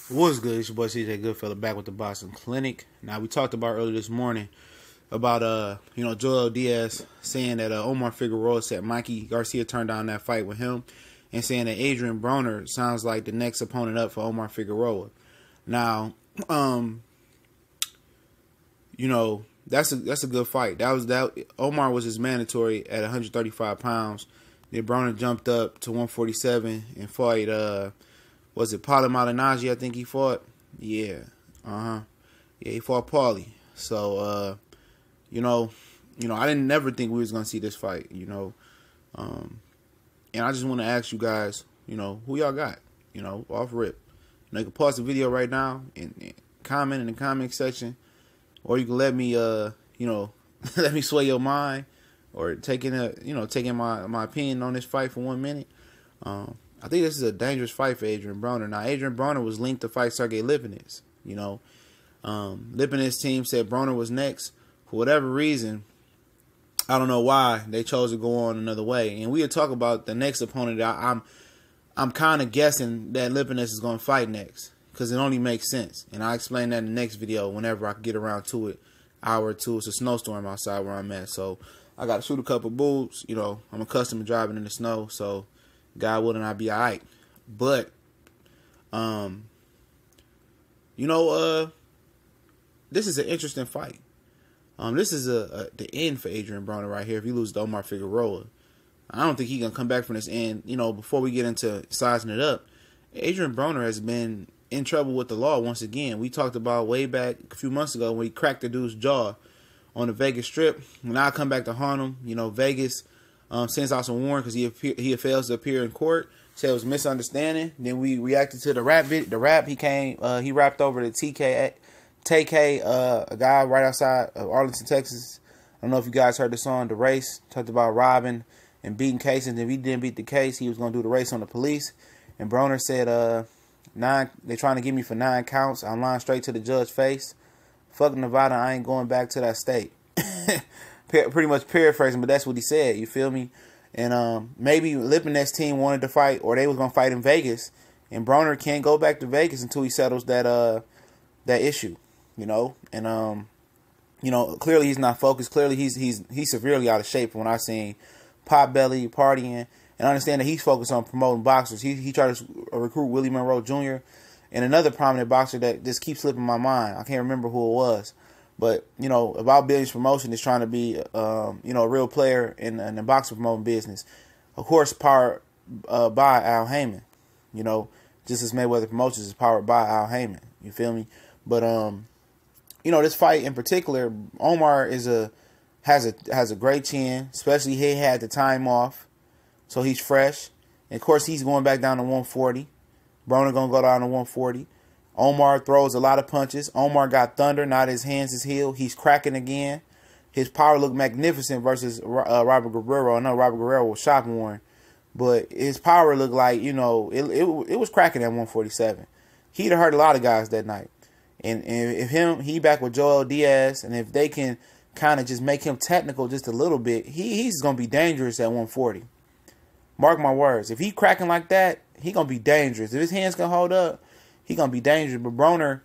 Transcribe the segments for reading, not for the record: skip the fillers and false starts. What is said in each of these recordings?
What's good? It's your boy CJ Goodfella back with the Boston Clinic. Now we talked about earlier this morning about Joel Diaz saying that Omar Figueroa said Mikey Garcia turned down that fight with him, and saying that Adrien Broner sounds like the next opponent up for Omar Figueroa. Now, that's a good fight. That Omar was his mandatory at 135 pounds. Then Broner jumped up to 147 and fought was it Paulie Malignaggi? I think he fought. Yeah. Yeah, he fought Paulie. So I didn't never think we was gonna see this fight, and I just want to ask you guys, who y'all got, off rip. You can pause the video right now and comment in the comment section, or you can let me let me sway your mind, or taking my opinion on this fight for 1 minute. I think this is a dangerous fight for Adrien Broner. Now, Adrien Broner was linked to fight Sergey Lipinets. Lipinets' team said Broner was next. For whatever reason, I don't know why they chose to go on another way. And we'll talk about the next opponent that I'm kind of guessing that Lipinets is going to fight next, because it only makes sense. And I'll explain that in the next video whenever I can get around to it. Hour or two. It's a snowstorm outside where I'm at, so I got to shoot a couple bulls. I'm accustomed to driving in the snow, so God willing, I'll be all right. But, this is an interesting fight. This is the end for Adrien Broner right here if he loses to Omar Figueroa. I don't think he's going to come back from this end. Before we get into sizing it up, Adrien Broner has been in trouble with the law once again. We talked about way back a few months ago when he cracked the dude's jaw on the Vegas Strip. Now I come back to haunt him. Vegas sends out some warrant because he fails to appear in court. Said it was a misunderstanding. Then we reacted to the rap bit. The rap he rapped over the TK, a guy right outside of Arlington, Texas. I don't know if you guys heard the song "The Race." Talked about robbing and beating cases. And if he didn't beat the case, he was going to do the race on the police. And Broner said, they're trying to get me for 9 counts. I'm lying straight to the judge's face. Fuck Nevada, I ain't going back to that state. Pretty much paraphrasing, but that's what he said. You feel me? And maybe Lipinets' team wanted to fight, or they was gonna fight in Vegas, and Broner can't go back to Vegas until he settles that issue. And clearly he's not focused. Clearly he's severely out of shape from what I seen. Pot belly, partying, and I understand that he's focused on promoting boxers. He tried to recruit Willie Monroe Jr. and another prominent boxer that just keeps slipping my mind. I can't remember who it was. But, About Billions Promotion is trying to be, a real player in the boxing promoting business. Of course, powered by Al Heyman. Just as Mayweather Promotions is powered by Al Heyman. You feel me? But, this fight in particular, Omar has a great chin. Especially he had the time off. So he's fresh. And, of course, he's going back down to 140. Broner going to go down to 140. Omar throws a lot of punches. Omar got thunder, not his hands, his heel. He's cracking again. His power looked magnificent versus Robert Guerrero. I know Robert Guerrero was shop worn, but his power looked like, it was cracking at 147. He'd have hurt a lot of guys that night. And if he back with Joel Diaz, and if they can kind of just make him technical just a little bit, he's going to be dangerous at 140. Mark my words. If he cracking like that, he going to be dangerous. If his hands can hold up, he going to be dangerous. But Broner,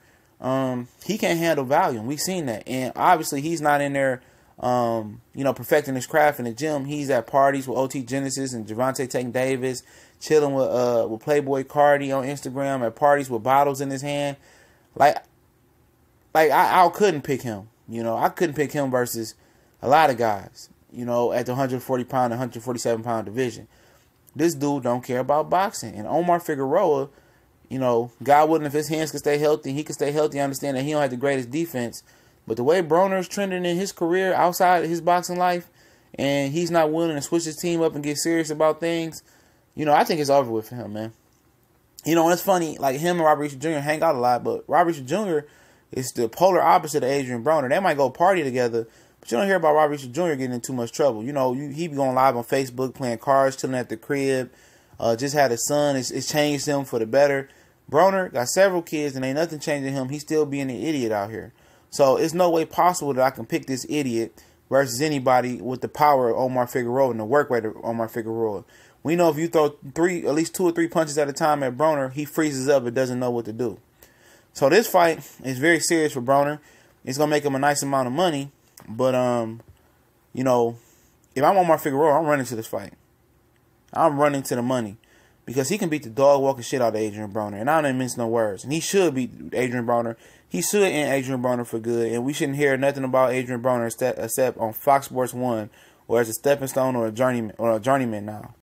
he can't handle volume. We've seen that. And obviously he's not in there, perfecting his craft in the gym. He's at parties with OT Genesis and Javante Tank Davis, chilling with Playboy Cardi on Instagram, at parties with bottles in his hand. I couldn't pick him. I couldn't pick him versus a lot of guys, at the 140-pound and 147-pound division. This dude don't care about boxing. And Omar Figueroa, God willing, if his hands can stay healthy, he can stay healthy. I understand that he don't have the greatest defense. But the way Broner's trending in his career outside of his boxing life, and he's not willing to switch his team up and get serious about things, I think it's over with for him, man. And it's funny, like him and Robert Reisha Jr. hang out a lot, but Robert Reisha Jr. is the polar opposite of Adrien Broner. They might go party together, but you don't hear about Robert Reisha Jr. getting in too much trouble. He be going live on Facebook, playing cards, chilling at the crib, just had a son. It's changed him for the better. Broner got several kids, and ain't nothing changing him. He's still being an idiot out here. So it's no way possible that I can pick this idiot versus anybody with the power of Omar Figueroa and the work rate of Omar Figueroa. We know if you throw at least 2 or 3 punches at a time at Broner, he freezes up and doesn't know what to do. So this fight is very serious for Broner. It's gonna make him a nice amount of money, but you know, if I'm Omar Figueroa, I'm running to this fight. I'm running to the money because he can beat the dog walking shit out of Adrien Broner, and I don't mince no words. And he should beat Adrien Broner. He should end Adrien Broner for good, and we shouldn't hear nothing about Adrien Broner except on Fox Sports 1 or as a stepping stone or a journeyman now.